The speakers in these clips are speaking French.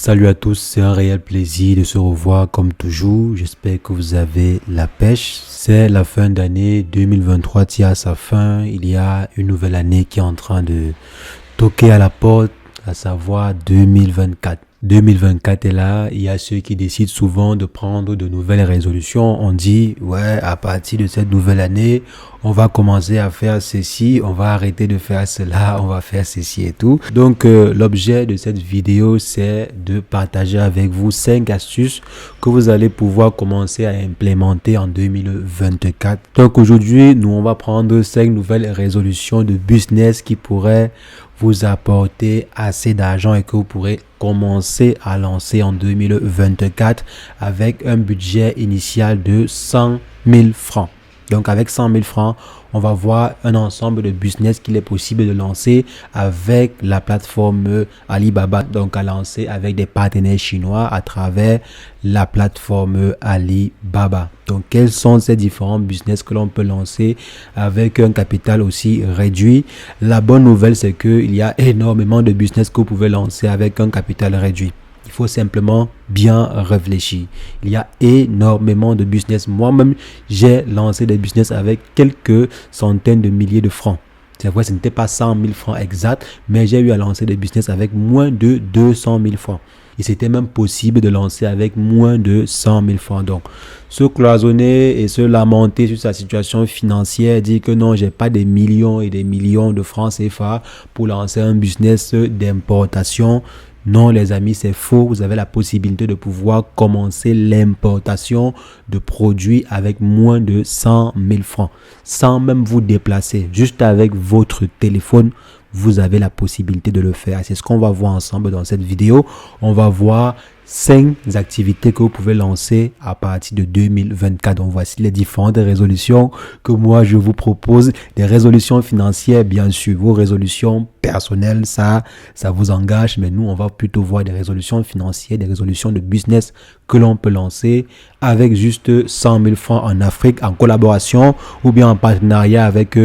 Salut à tous, c'est un réel plaisir de se revoir comme toujours. J'espère que vous avez la pêche. C'est la fin d'année 2023 tire à sa fin. Il y a une nouvelle année qui est en train de toquer à la porte, à savoir 2024. 2024 est là, il y a ceux qui décident souvent de prendre de nouvelles résolutions. On dit, ouais, à partir de cette nouvelle année, on va commencer à faire ceci, on va arrêter de faire cela, on va faire ceci et tout. Donc, l'objet de cette vidéo, c'est de partager avec vous 5 astuces que vous allez pouvoir commencer à implémenter en 2024. Donc, aujourd'hui, nous, on va prendre 5 nouvelles résolutions de business qui pourraient vous apporter assez d'argent et que vous pourrez commencer à lancer en 2024 avec un budget initial de 100 000 francs. Donc avec 100 000 francs, on va voir un ensemble de business qu'il est possible de lancer avec la plateforme Alibaba. Donc à lancer avec des partenaires chinois à travers la plateforme Alibaba. Donc quels sont ces différents business que l'on peut lancer avec un capital aussi réduit? La bonne nouvelle, c'est qu'il y a énormément de business que vous pouvez lancer avec un capital réduit. Il faut simplement bien réfléchir. Il y a énormément de business. Moi-même, j'ai lancé des business avec quelques centaines de milliers de francs. C'est vrai, ce n'était pas 100 000 francs exacts, mais j'ai eu à lancer des business avec moins de 200 000 francs. Et c'était même possible de lancer avec moins de 100 000 francs. Donc, se cloisonner et se lamenter sur sa situation financière, dire que non, j'ai pas des millions et des millions de francs CFA pour lancer un business d'importation. Non, les amis, c'est faux. Vous avez la possibilité de pouvoir commencer l'importation de produits avec moins de 100 000 francs. Sans même vous déplacer. Juste avec votre téléphone, vous avez la possibilité de le faire. C'est ce qu'on va voir ensemble dans cette vidéo. On va voir 5 activités que vous pouvez lancer à partir de 2024. Donc voici les différentes résolutions que moi je vous propose. Des résolutions financières, bien sûr. Vos résolutions personnelles, ça vous engage. Mais nous, on va plutôt voir des résolutions financières, des résolutions de business que l'on peut lancer avec juste 100 000 francs en Afrique, en collaboration ou bien en partenariat avec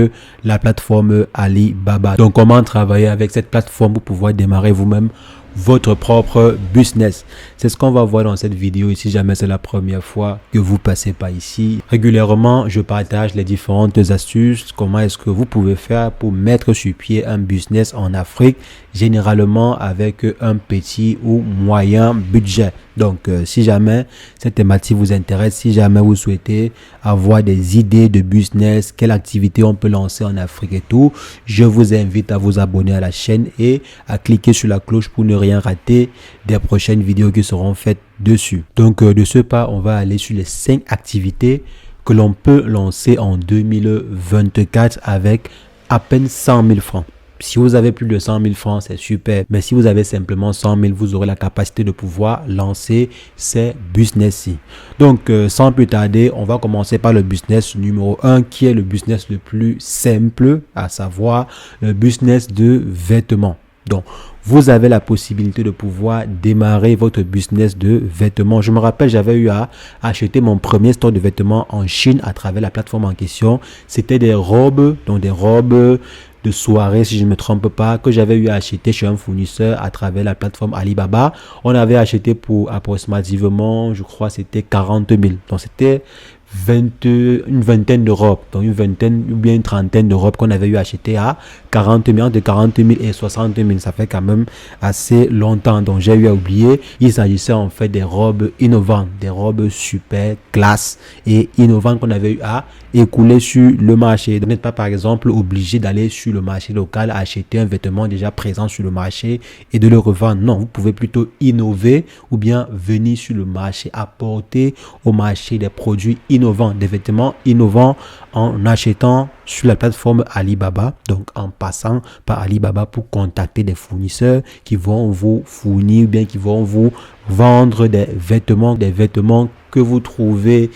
la plateforme Alibaba. Donc comment travailler avec cette plateforme pour pouvoir démarrer vous-même votre propre business. C'est ce qu'on va voir dans cette vidéo. Et si jamais c'est la première fois que vous passez par ici, régulièrement, je partage les différentes astuces. Comment est-ce que vous pouvez faire pour mettre sur pied un business en Afrique, généralement avec un petit ou moyen budget. Donc, si jamais cette thématique vous intéresse, si jamais vous souhaitez avoir des idées de business, quelle activité on peut lancer en Afrique et tout, je vous invite à vous abonner à la chaîne et à cliquer sur la cloche pour ne rien rater des prochaines vidéos qui seront faites dessus. Donc, de ce pas, on va aller sur les 5 activités que l'on peut lancer en 2024 avec à peine 100 000 francs. Si vous avez plus de 100 000 francs, c'est super. Mais si vous avez simplement 100 000, vous aurez la capacité de pouvoir lancer ces business-ci. Donc, sans plus tarder, on va commencer par le business numéro 1 qui est le business le plus simple, à savoir le business de vêtements. Donc, vous avez la possibilité de pouvoir démarrer votre business de vêtements. Je me rappelle, j'avais eu à acheter mon premier store de vêtements en Chine à travers la plateforme en question. C'était des robes, donc des robes de soirée, si je ne me trompe pas, que j'avais eu à acheter chez un fournisseur à travers la plateforme Alibaba. On avait acheté pour approximativement, je crois, c'était 40 000. Donc, c'était une vingtaine de robes, donc une vingtaine ou bien une trentaine de robes qu'on avait eu acheter à 40 000, entre 40 000 et 60 000. Ça fait quand même assez longtemps. Donc, j'ai eu à oublier. Il s'agissait en fait des robes innovantes, des robes super classe et innovantes qu'on avait eu à écouler sur le marché. Donc, vous n'êtes pas, par exemple, obligé d'aller sur le marché local acheter un vêtement déjà présent sur le marché et de le revendre. Non, vous pouvez plutôt innover ou bien venir sur le marché, apporter au marché des produits innovants, des vêtements innovants en achetant sur la plateforme Alibaba, donc en passant par Alibaba pour contacter des fournisseurs qui vont vous fournir ou bien qui vont vous vendre des vêtements que vous trouvez,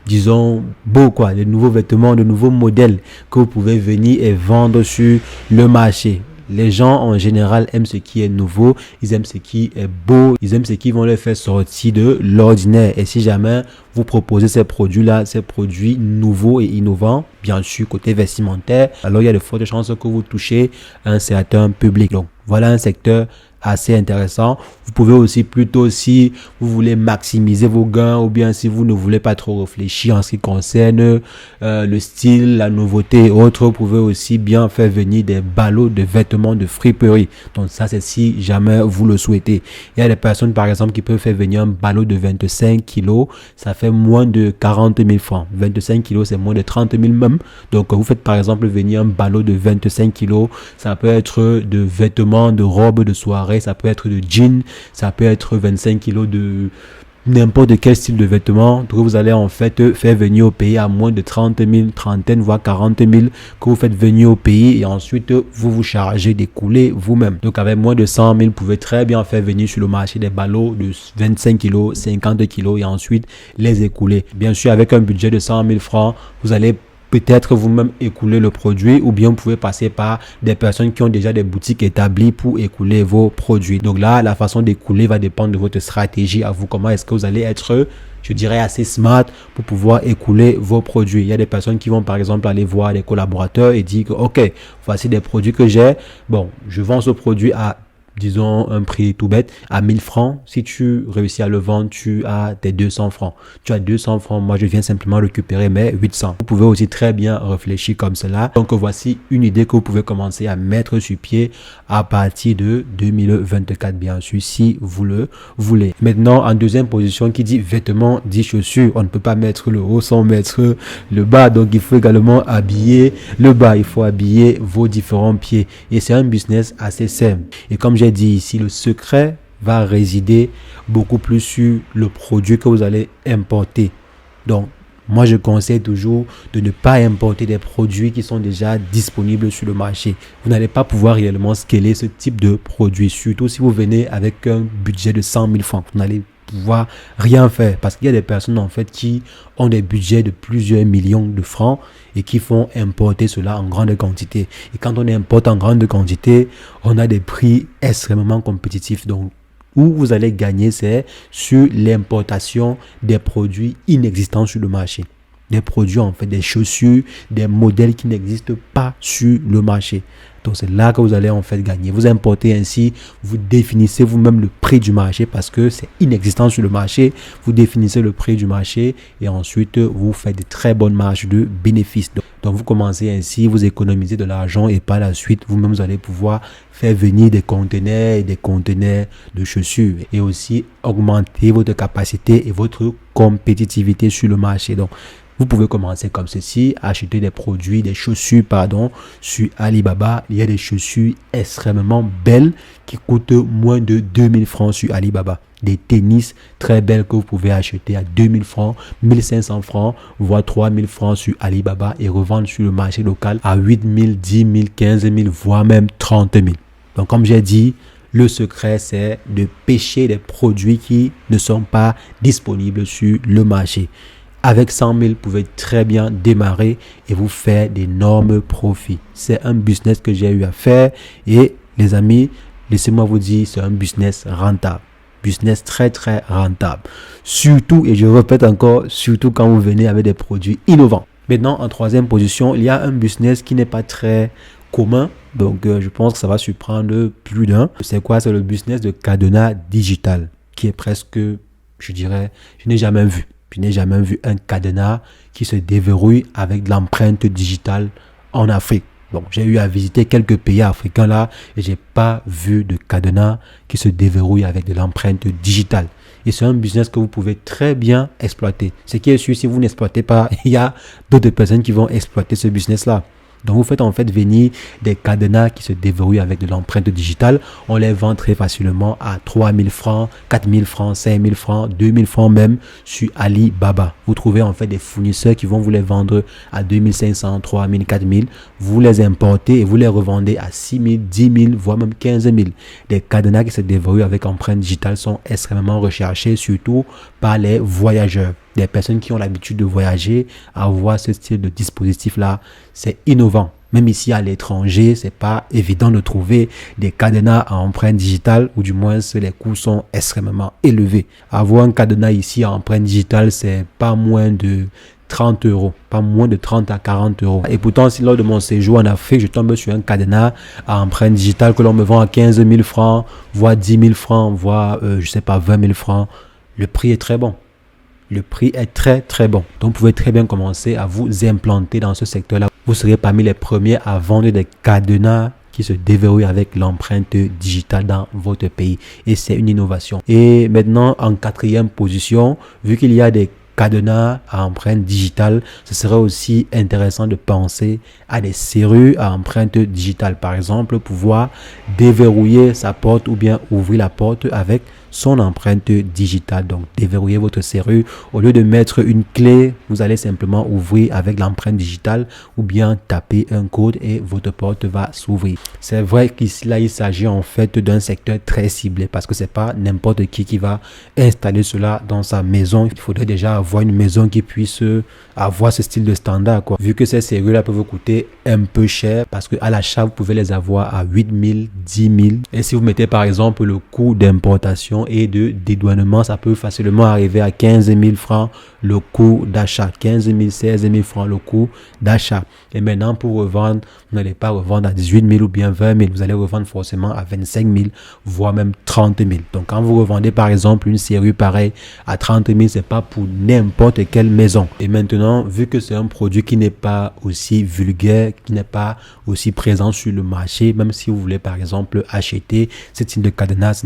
disons, beaux quoi, de nouveaux vêtements, de nouveaux modèles que vous pouvez venir et vendre sur le marché. Les gens en général aiment ce qui est nouveau, ils aiment ce qui est beau, ils aiment ce qui vont les faire sortir de l'ordinaire. Et si jamais vous proposez ces produits-là, ces produits nouveaux et innovants, bien sûr côté vestimentaire, alors il y a de fortes chances que vous touchez un certain public. Donc voilà un secteur assez intéressant. Vous pouvez aussi plutôt, si vous voulez maximiser vos gains ou bien si vous ne voulez pas trop réfléchir en ce qui concerne le style, la nouveauté et autres, vous pouvez aussi bien faire venir des ballots de vêtements de friperie. Donc ça, c'est si jamais vous le souhaitez. Il y a des personnes par exemple qui peuvent faire venir un ballot de 25 kilos, ça fait moins de 40 000 francs. 25 kilos, c'est moins de 30 000 même. Donc vous faites par exemple venir un ballot de 25 kilos, ça peut être de vêtements, de robes de soirée, ça peut être de jeans, ça peut être 25 kilos de n'importe quel style de vêtements que vous allez en fait faire venir au pays à moins de 30 000, trentaine, voire 40 000 que vous faites venir au pays et ensuite vous vous chargez d'écouler vous-même. Donc avec moins de 100 000, vous pouvez très bien faire venir sur le marché des ballots de 25 kilos, 50 kilos et ensuite les écouler. Bien sûr, avec un budget de 100 000 francs, vous allez peut-être vous-même écouler le produit ou bien vous pouvez passer par des personnes qui ont déjà des boutiques établies pour écouler vos produits. Donc là, la façon d'écouler va dépendre de votre stratégie à vous. Comment est-ce que vous allez être, je dirais, assez smart pour pouvoir écouler vos produits. Il y a des personnes qui vont par exemple aller voir des collaborateurs et dire que ok, voici des produits que j'ai. Bon, je vends ce produit à disons un prix tout bête, à 1000 francs. Si tu réussis à le vendre, tu as tes 200 francs. Tu as 200 francs, moi je viens simplement récupérer mes 800. Vous pouvez aussi très bien réfléchir comme cela. Donc voici une idée que vous pouvez commencer à mettre sur pied à partir de 2024, bien sûr, si vous le voulez. Maintenant, en deuxième position, qui dit vêtements, dit chaussures. On ne peut pas mettre le haut sans mettre le bas. Donc il faut également habiller le bas. Il faut habiller vos différents pieds. Et c'est un business assez simple. Et comme j'ai dit ici, le secret va résider beaucoup plus sur le produit que vous allez importer. Donc, moi, je conseille toujours de ne pas importer des produits qui sont déjà disponibles sur le marché. Vous n'allez pas pouvoir réellement scaler ce type de produit, surtout si vous venez avec un budget de 100 000 francs. Vous n'allez pouvoir rien faire parce qu'il y a des personnes en fait qui ont des budgets de plusieurs millions de francs et qui font importer cela en grande quantité. Et quand on importe en grande quantité, on a des prix extrêmement compétitifs. Donc, où vous allez gagner, c'est sur l'importation des produits inexistants sur le marché. Des produits, en fait, des chaussures, des modèles qui n'existent pas sur le marché. Donc, c'est là que vous allez en fait gagner. Vous importez ainsi, vous définissez vous-même le prix du marché parce que c'est inexistant sur le marché. Vous définissez le prix du marché et ensuite, vous faites de très bonnes marges de bénéfices. Donc, vous commencez ainsi, vous économisez de l'argent et par la suite, vous-même, vous allez pouvoir faire venir des conteneurs et des conteneurs de chaussures et aussi augmenter votre capacité et votre compétitivité sur le marché. Donc, vous pouvez commencer comme ceci, acheter des produits, des chaussures, sur Alibaba. Il y a des chaussures extrêmement belles qui coûtent moins de 2000 francs sur Alibaba. Des tennis très belles que vous pouvez acheter à 2000 francs, 1500 francs, voire 3000 francs sur Alibaba et revendre sur le marché local à 8000, 10 000, 15 000, voire même 30 000. Donc, comme j'ai dit, le secret, c'est de pêcher des produits qui ne sont pas disponibles sur le marché. Avec 100 000, vous pouvez très bien démarrer et vous faire d'énormes profits. C'est un business que j'ai eu à faire et les amis, laissez-moi vous dire, c'est un business rentable. Business très très rentable. Surtout, et je répète encore, surtout quand vous venez avec des produits innovants. Maintenant, en troisième position, il y a un business qui n'est pas très commun. Donc, je pense que ça va surprendre plus d'un. C'est quoi? C'est le business de cadenas digital qui est presque, je dirais, je n'ai jamais vu. Je n'ai jamais vu un cadenas qui se déverrouille avec de l'empreinte digitale en Afrique. Bon, j'ai eu à visiter quelques pays africains là et j'ai pas vu de cadenas qui se déverrouille avec de l'empreinte digitale. Et c'est un business que vous pouvez très bien exploiter. Ce qui est sûr, si vous n'exploitez pas, il y a d'autres personnes qui vont exploiter ce business là. Donc, vous faites en fait venir des cadenas qui se déverrouillent avec de l'empreinte digitale. On les vend très facilement à 3000 francs, 4000 francs, 5000 francs, 2000 francs même sur Alibaba. Vous trouvez en fait des fournisseurs qui vont vous les vendre à 2500, 3000, 4000. Vous les importez et vous les revendez à 6000, 10 000, voire même 15 000. Les cadenas qui se déverrouillent avec empreinte digitale sont extrêmement recherchés, surtout par les voyageurs. Des personnes qui ont l'habitude de voyager, avoir ce style de dispositif-là, c'est innovant. Même ici à l'étranger, c'est pas évident de trouver des cadenas à empreinte digitale, ou du moins les coûts sont extrêmement élevés. Avoir un cadenas ici à empreinte digitale, c'est pas moins de 30 euros, pas moins de 30 à 40 euros. Et pourtant, si lors de mon séjour en Afrique, je tombe sur un cadenas à empreinte digitale que l'on me vend à 15 000 francs, voire 10 000 francs, voire, 20 000 francs, le prix est très bon. Le prix est très très bon. Donc, vous pouvez très bien commencer à vous implanter dans ce secteur-là. Vous serez parmi les premiers à vendre des cadenas qui se déverrouillent avec l'empreinte digitale dans votre pays. Et c'est une innovation. Et maintenant, en quatrième position, vu qu'il y a des cadenas à empreinte digitale, ce serait aussi intéressant de penser à des serrures à empreinte digitale. Par exemple, pouvoir déverrouiller sa porte ou bien ouvrir la porte avec son empreinte digitale. Donc, déverrouiller votre serrure. Au lieu de mettre une clé, vous allez simplement ouvrir avec l'empreinte digitale ou bien taper un code et votre porte va s'ouvrir. C'est vrai qu'ici, là, il s'agit en fait d'un secteur très ciblé parce que c'est pas n'importe qui va installer cela dans sa maison. Il faudrait déjà avoir une maison qui puisse avoir ce style de standard, quoi. Vu que ces serrures-là peuvent vous coûter un peu cher parce qu'à l'achat, vous pouvez les avoir à 8 000, 10 000. Et si vous mettez par exemple le coût d'importation et de dédouanement, ça peut facilement arriver à 15 000 francs le coût d'achat, 15 000, 16 000 francs le coût d'achat. Et maintenant, pour revendre, vous n'allez pas revendre à 18 000 ou bien 20 000, vous allez revendre forcément à 25 000, voire même 30 000. Donc, quand vous revendez par exemple une serrure pareille à 30 000, c'est pas pour n'importe quelle maison. Et maintenant, vu que c'est un produit qui n'est pas aussi vulgaire, qui n'est pas aussi présent sur le marché, même si vous voulez par exemple acheter ce type de cadenas,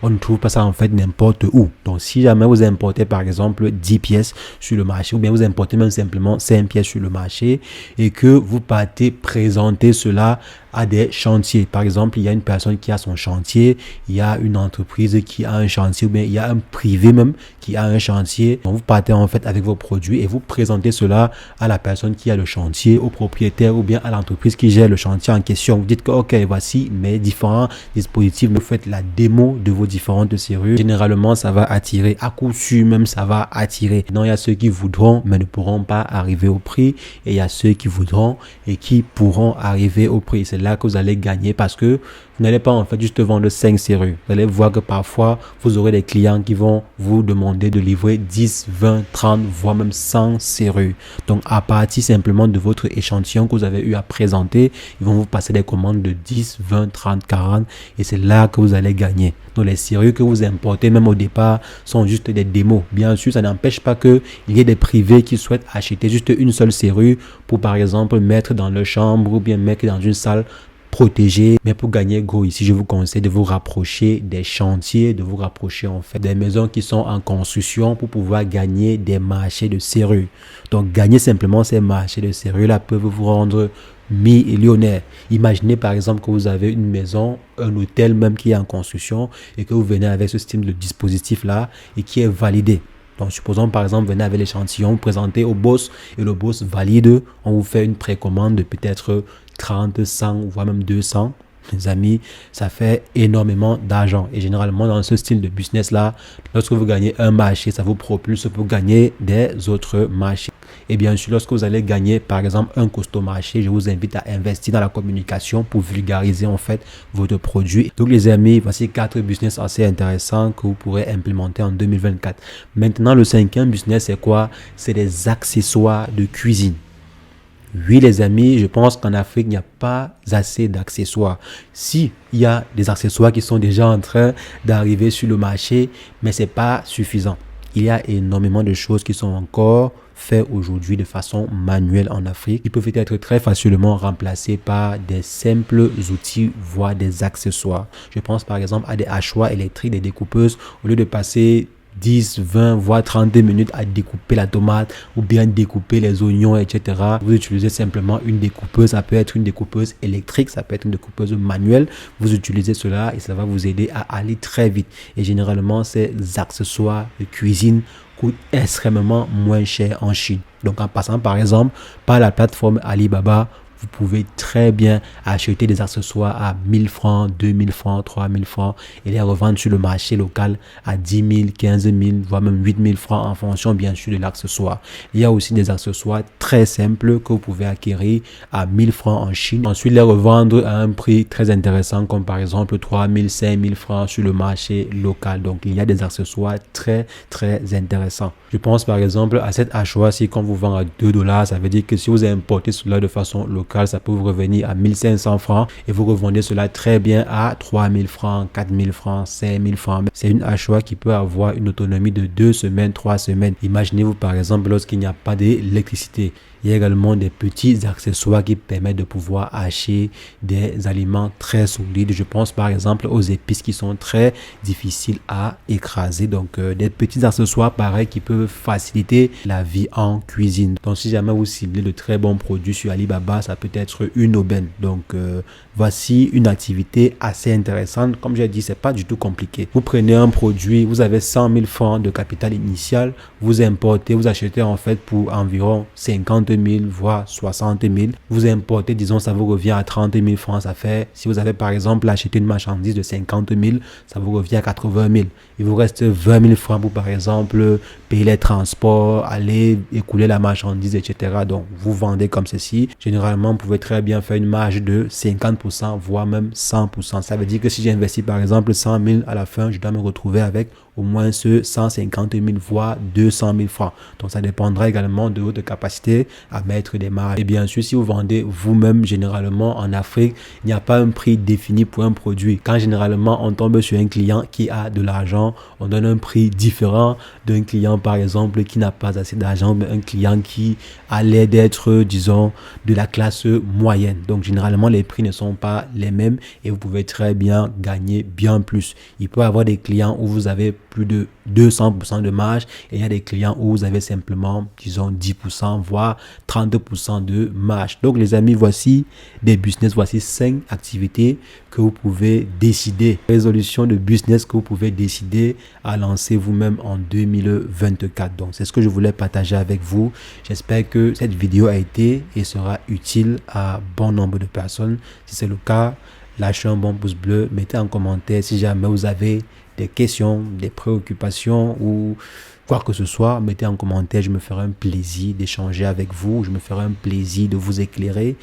on ne trouve pas ça en fait n'importe où. Donc, si jamais vous importez par exemple 10 pièces sur le marché, ou bien vous importez même simplement 5 pièces sur le marché et que vous partez présenter cela à des chantiers. Par exemple, il y a une personne qui a son chantier, il y a une entreprise qui a un chantier, ou bien il y a un privé même qui a un chantier. Donc, vous partez en fait avec vos produits et vous présentez cela à la personne qui a le chantier, au propriétaire ou bien à l'entreprise qui gère le chantier en question. Vous dites que ok, voici mes différents dispositifs. Vous faites la démo de vos différentes serrures. Généralement, ça va attirer, à coup sûr même, ça va attirer. Non, il y a ceux qui voudront mais ne pourront pas arriver au prix, et il y a ceux qui voudront et qui pourront arriver au prix. C'est là que vous allez gagner parce que vous n'allez pas en fait juste vendre 5 serrures. Vous allez voir que parfois vous aurez des clients qui vont vous demander de livrer 10, 20, 30, voire même 100 serrures. Donc à partir simplement de votre échantillon que vous avez eu à présenter, ils vont vous passer des commandes de 10, 20, 30, 40 et c'est là que vous allez gagner. Donc les serrures que vous importez même au départ sont juste des démos. Bien sûr, ça n'empêche pas qu'il y ait des privés qui souhaitent acheter juste une seule serrure pour par exemple mettre dans leur chambre ou bien mettre dans une salle protégée. Mais pour gagner gros ici, je vous conseille de vous rapprocher des chantiers, de vous rapprocher en fait des maisons qui sont en construction pour pouvoir gagner des marchés de serrures. Donc gagner simplement ces marchés de serrures là peuvent vous rendre millionnaire. Imaginez par exemple que vous avez une maison, un hôtel même qui est en construction et que vous venez avec ce style de dispositif là et qui est validé. Donc, supposons par exemple, venez avec l'échantillon, vous présentez au boss et le boss valide, on vous fait une précommande de peut-être 30, 100, voire même 200. Les amis, ça fait énormément d'argent. Et généralement, dans ce style de business-là, lorsque vous gagnez un marché, ça vous propulse pour gagner des autres marchés. Et bien sûr, lorsque vous allez gagner, par exemple, un costaud marché, je vous invite à investir dans la communication pour vulgariser en fait votre produit. Donc les amis, voici 4 business assez intéressants que vous pourrez implémenter en 2024. Maintenant, le 5e business, c'est quoi? C'est des accessoires de cuisine. Oui les amis, je pense qu'en Afrique, il n'y a pas assez d'accessoires. Si il y a des accessoires qui sont déjà en train d'arriver sur le marché, mais ce n'est pas suffisant. Il y a énormément de choses qui sont encore faites aujourd'hui de façon manuelle en Afrique, qui peuvent être très facilement remplacées par des simples outils, voire des accessoires. Je pense par exemple à des hachoirs électriques, des découpeuses, au lieu de passer 10, 20, voire 30 minutes à découper la tomate ou bien découper les oignons, etc. Vous utilisez simplement une découpeuse. Ça peut être une découpeuse électrique, ça peut être une découpeuse manuelle. Vous utilisez cela et ça va vous aider à aller très vite. Et généralement, ces accessoires de cuisine coûtent extrêmement moins cher en Chine. Donc, en passant par exemple par la plateforme Alibaba, vous pouvez très bien acheter des accessoires à 1000 francs, 2000 francs, 3000 francs et les revendre sur le marché local à 10 000, 15 000, voire même 8000 francs en fonction bien sûr de l'accessoire. Il y a aussi des accessoires très simples que vous pouvez acquérir à 1000 francs en Chine. Ensuite, les revendre à un prix très intéressant comme par exemple 3000, 5000 francs sur le marché local. Donc, il y a des accessoires très intéressants. Je pense par exemple à cette hachoir-ci qu'on vous vend à 2 $. Ça veut dire que si vous importez cela de façon locale, ça peut vous revenir à 1500 francs et vous revendez cela très bien à 3000 francs, 4000 francs, 5000 francs. C'est une hachoir qui peut avoir une autonomie de 2 semaines, 3 semaines. Imaginez-vous par exemple lorsqu'il n'y a pas d'électricité. Il y a également des petits accessoires qui permettent de pouvoir hacher des aliments très solides. Je pense par exemple aux épices qui sont très difficiles à écraser. Donc des petits accessoires pareils qui peuvent faciliter la vie en cuisine. Donc si jamais vous ciblez de très bons produits sur Alibaba, ça peut être une aubaine. Donc voici une activité assez intéressante. Comme j'ai dit, c'est pas du tout compliqué. Vous prenez un produit, vous avez 100 000 francs de capital initial, vous importez, vous achetez en fait pour environ 50 000 voire 60 000. Vous importez, disons, ça vous revient à 30 000 francs. Ça fait, si vous avez par exemple acheté une marchandise de 50 000, ça vous revient à 80 000. Il vous reste 20 000 francs pour par exemple payer les transports, aller écouler la marchandise, etc. Donc vous vendez comme ceci. Généralement, vous pouvez très bien faire une marge de 50%, voire même 100%. Ça veut dire que si j'investis par exemple 100 000 à la fin, je dois me retrouver avec au moins ce 150 000 voire 200 000 francs. Donc ça dépendra également de votre capacité à mettre des marges. Et bien sûr, si vous vendez vous-même, généralement en Afrique, il n'y a pas un prix défini pour un produit. Quand généralement on tombe sur un client qui a de l'argent, on donne un prix différent d'un client par exemple qui n'a pas assez d'argent, mais un client qui a l'air d'être, disons, de la classe moyenne. Donc généralement les prix ne sont pas les mêmes et vous pouvez très bien gagner bien plus. Il peut y avoir des clients où vous avez plus de 200% de marge et il y a des clients où vous avez simplement, disons, 10% voire 30% de marge. Donc les amis, voici des business, voici 5 activités que vous pouvez décider, résolution de business que vous pouvez décider à lancer vous-même en 2024. Donc c'est ce que je voulais partager avec vous. J'espère que cette vidéo a été et sera utile à bon nombre de personnes. Si c'est le cas, lâchez un bon pouce bleu, mettez en commentaire si jamais vous avez des questions, des préoccupations ou quoi que ce soit, mettez en commentaire, je me ferai un plaisir d'échanger avec vous, je me ferai un plaisir de vous éclairer